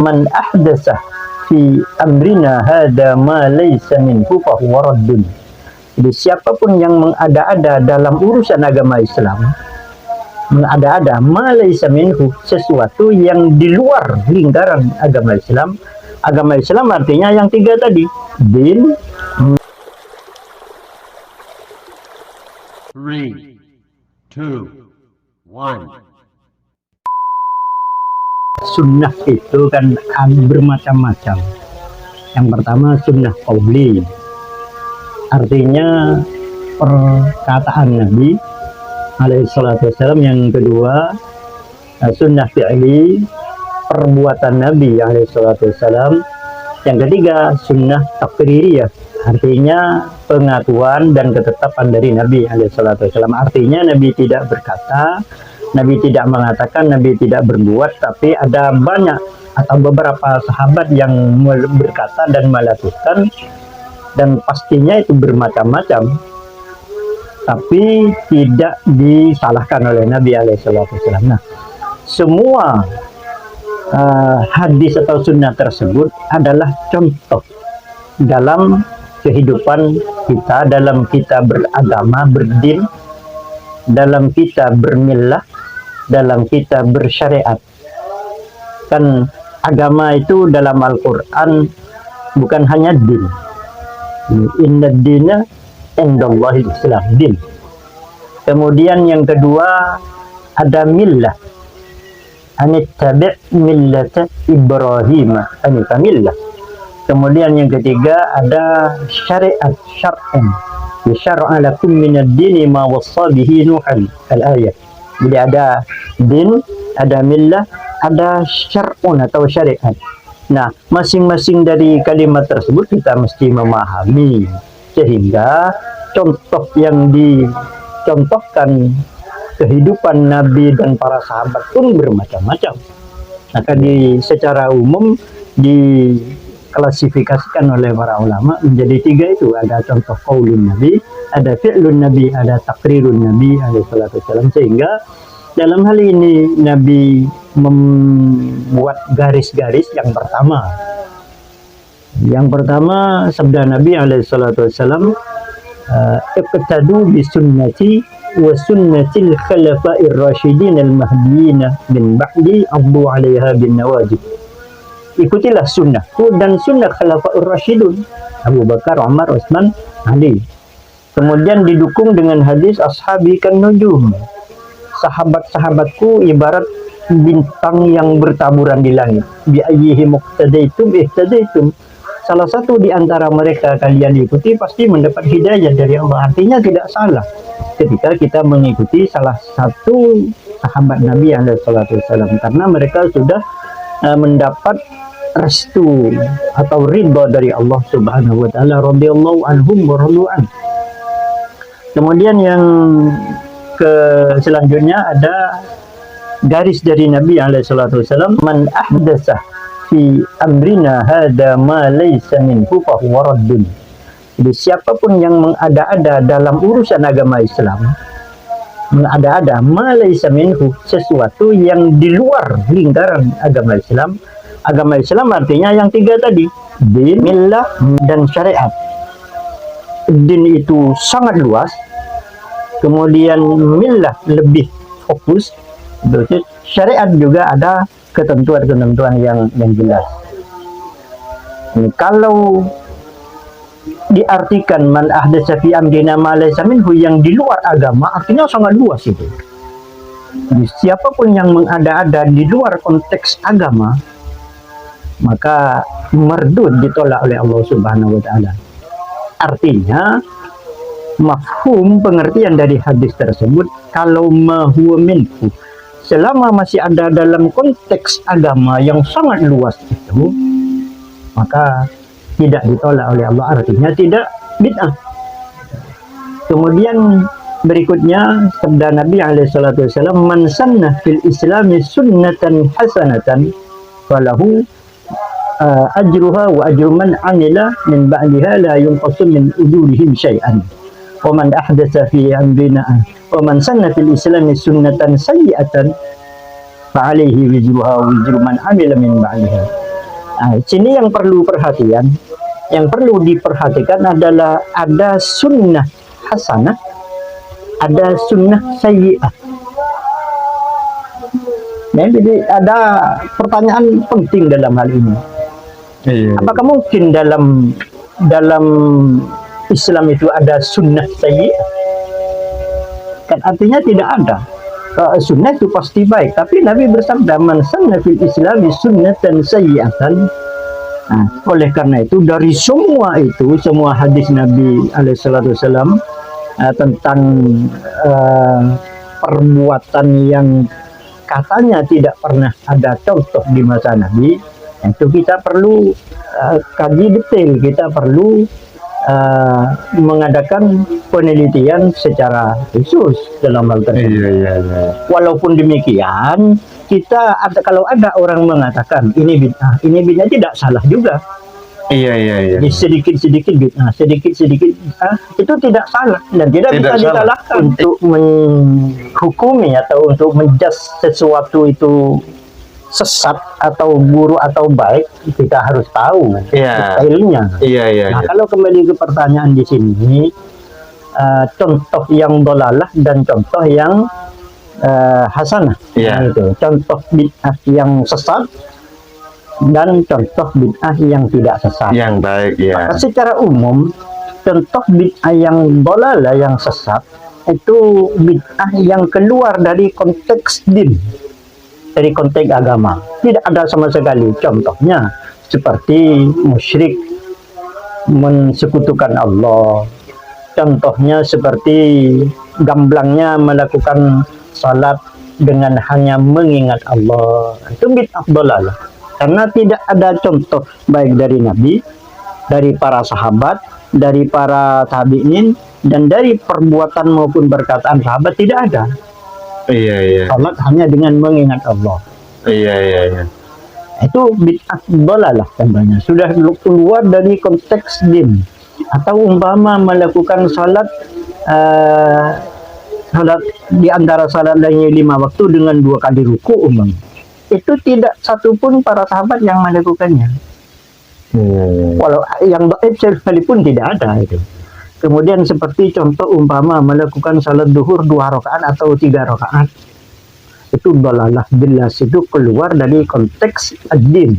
man ahdatsa fi amrina hada ma laysa minhu fa huwa raddun. Jadi siapapun yang mengada-ada dalam urusan agama Islam, mengada-ada ma laysa minhu, sesuatu yang di luar lingkaran agama Islam. Agama Islam artinya yang tiga tadi, din, 3, 2, 1. sunnah itu kan bermacam-macam. Yang pertama sunnah qauli, artinya perkataan Nabi alaihissalam. Yang kedua sunnah fi'li, perbuatan Nabi alaihissalam. Yang ketiga sunnah taqririyah, artinya pengakuan dan ketetapan dari Nabi alaihissalam. Artinya Nabi tidak berkata, Nabi tidak mengatakan, Nabi tidak berbuat, tapi ada banyak atau beberapa sahabat yang berkata dan melakukan, dan pastinya itu bermacam-macam, tapi tidak disalahkan oleh Nabi alaihissalam. Nah, semua hadis atau sunnah tersebut adalah contoh dalam kehidupan kita, dalam kita beragama, berdin, dalam kita bermillah, dalam kita bersyariat. Kan agama itu dalam Al-Quran bukan hanya din. Inna dina indallahil Islam, din. Kemudian yang kedua ada millah, anittabi' millata Ibrahim hanifa millah. Kemudian yang ketiga ada syariat, syar'un, syar'a lakum minad dini ma wassa bihi Nuhan, al-ayat. Jadi ada din, ada millah, ada syar'un atau syariat. Nah, masing-masing dari kalimat tersebut kita mesti memahami, sehingga contoh yang dicontohkan kehidupan Nabi dan para sahabat pun bermacam-macam. Maka secara umum diklasifikasikan oleh para ulama menjadi tiga itu. Ada contoh qaulun Nabi, ada fi'lun Nabi, ada taqrirun Nabi alaihissalam. Sehingga dalam hal ini Nabi membuat garis-garis. Yang pertama sabda Nabi alaihissalam, iqtadu bi sunnati wa sunnatil khulafa'ir rasyidin al-mahdiyyin min ba'di addu 'alaiha bin nawajib. Ikutilah sunnahku dan sunnah khulafa'ir rasyidun, Abu Bakar, Umar, Utsman, Ali. Kemudian didukung dengan hadis ashabi kan nujum, sahabat-sahabatku ibarat bintang yang bertaburan di langit. Bi ayyihi muqtadaitum ihtadaitum. Salah satu di antara mereka kalian ikuti pasti mendapat hidayah dari Allah. Artinya tidak salah ketika kita mengikuti salah satu sahabat Nabi alaihissalam, karena mereka sudah mendapat restu atau ridha dari Allah Subhanahu wa taala, radhiyallahu anhum wa radu an. Kemudian yang selanjutnya ada garis dari Nabi alaihissalam, man ahdatsa fi amrina hada ma laysa minhu fa huwa raddun. Jadi siapapun yang mengada-ada dalam urusan agama Islam, mengada-ada ma laysa minhu, sesuatu yang di luar lingkaran agama Islam. Agama Islam artinya yang tiga tadi, din, millah, dan syariat. Din itu sangat luas, kemudian millah lebih fokus, syariat juga ada ketentuan-ketentuan yang jelas. Ini kalau diartikan man ahdatsa fi amrina ma laysa minhu, yang di luar agama, artinya sangat luas itu. Jadi, siapapun yang mengada-ada di luar konteks agama, maka mardud, ditolak oleh Allah Subhanahu wa taala. Artinya mafhum, pengertian dari hadis tersebut, kalau ma huwa minhu, selama masih ada dalam konteks agama yang sangat luas itu, maka tidak ditolak oleh Allah, artinya tidak bid'ah. Kemudian berikutnya sabda Nabi alaihissalam, man sanna fil islami sunnatan hasanatan falahu ajruha wa ajru man amila min ba'diha la yunqasu min ujurihim syai'an. Wa man ahdatsa fi amrina wa man sanna fil islami sunnatan sayyi'atan fa alaihi wizruha wa wizru man amila min ba'diha. Nah, sini yang perlu perhatian, yang perlu diperhatikan adalah ada sunnah hasanah, ada sunnah sayyi'ah. Nah, jadi ada pertanyaan penting dalam hal ini. Iya. Apakah mungkin dalam Islam itu ada sunnah sayyi'ah? Kan artinya tidak ada. Sunnah itu pasti baik, tapi Nabi bersabda, man sanna fil islami sunnatan sayyi'atan. Nah, oleh karena itu dari semua hadis Nabi alaihissalam tentang perbuatan yang katanya tidak pernah ada contoh di masa Nabi, itu kita perlu kaji detail, kita perlu mengadakan penelitian secara khusus dalam hal tersebut. Iya. Walaupun demikian, kalau ada orang mengatakan ini bid'ah tidak salah juga. Iya. Jadi sedikit bid'ah, sedikit bid'ah itu tidak salah dan tidak bisa salah. disalahkan. Untuk menghukumi atau untuk menjudge sesuatu itu sesat atau buruk atau baik, kita harus tahu detailnya. Iya. Nah, kalau kembali ke pertanyaan di sini, contoh yang dolalah dan contoh yang hasanah. Iya. Nah, itu contoh bid'ah yang sesat dan contoh bid'ah yang tidak sesat. Yang baik, ya. Maka secara umum, contoh bid'ah yang dolalah, yang sesat, itu bid'ah yang keluar dari konteks din, dari konteks agama. Tidak ada sama sekali. Contohnya seperti musyrik, mensekutukan Allah. Contohnya seperti gamblangnya melakukan salat dengan hanya mengingat Allah. Itu bid'ah dolalah. Karena tidak ada contoh baik dari Nabi, dari para sahabat, dari para tabi'in, dan dari perbuatan maupun perkataan sahabat tidak ada. Iya. Salat hanya dengan mengingat Allah. Iya. Itu bid'ah dolalah contohnya. Sudah keluar dari konteks din. Atau umpama melakukan salat di antara salat lainnya 5 waktu dengan 2 kali ruku umpama. Itu tidak satupun para sahabat yang melakukannya. Walau yang dhaif sekalipun tidak ada itu. Kemudian seperti contoh umpama melakukan salat duhur 2 rakaat atau 3 rakaat. Itu dolalah jelas, itu keluar dari konteks ad-din.